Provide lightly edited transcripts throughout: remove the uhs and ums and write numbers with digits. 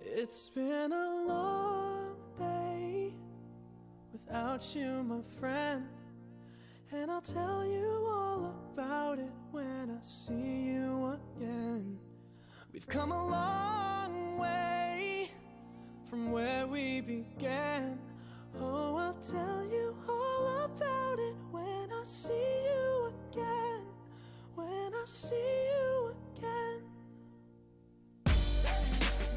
It's been a long day without you, my friend, and I'll tell you all about it when I see you again. We've come a long way from where we began. Oh, I'll tell you all about it when I see you again. When I see you again.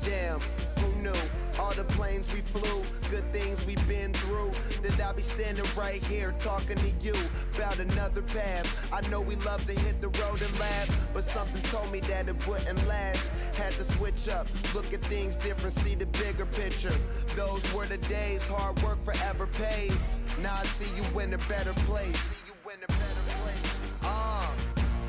Damn, who knew? All the planes we flew, good things we've been through, that I'll be standing right here talking to you about another path. I know we love to hit the road and laugh, but something told me that it wouldn't last. Had to switch up, look at things different, see the bigger picture. Those were the days, hard work forever pays. Now I see you in a better place.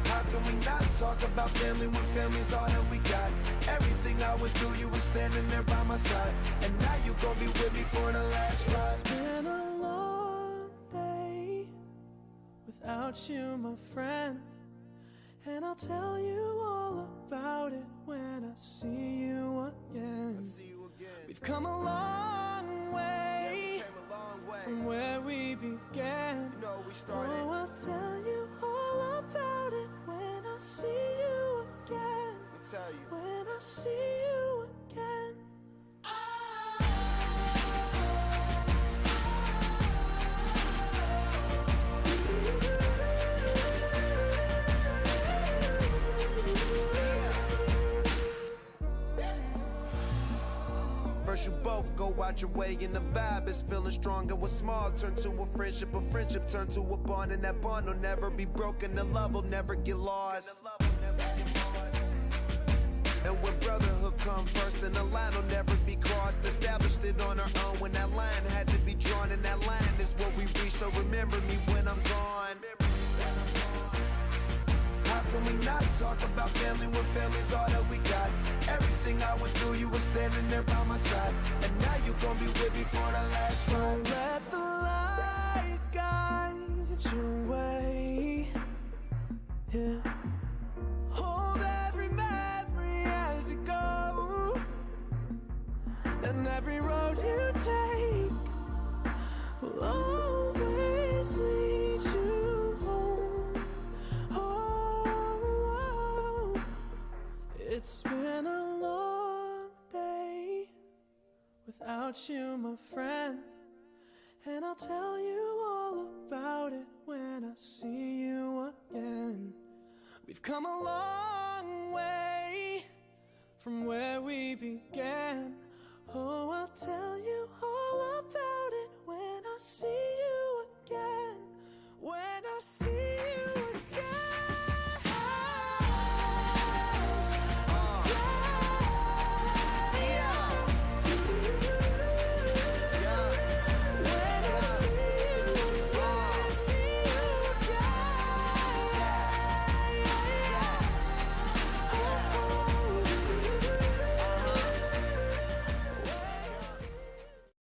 How can we not talk about family when family's all that we got? Everything I went through, you were standing there by my side, and now you gon' be with me for the last ride. It's been a long day without you, my friend, and I'll tell you all about it when I see you again. We've come a long way from where we began. Oh, I'll tell you all about it when I see you again. When I see you again. First you both go out your way and the vibe is feeling strong, and what's small turn to a friendship turn to a bond, and that bond will never be broken, the love will never get lost. And when brotherhood come first, then the line will never be crossed. Established it on our own when that line had to be drawn, and that line is what we reach, so remember me when I'm gone. How can we not talk about family when family's all that we got? Everything I went through, you were standing there by my side, and now you gon' be with me for the last ride. Let the light guide your way. Yeah. Hold every memory as you go, and every road you take will always lead you home. Oh, it's been a long day without you, my friend, and I'll tell you all about it when I see you again. We've come a long way from where we began.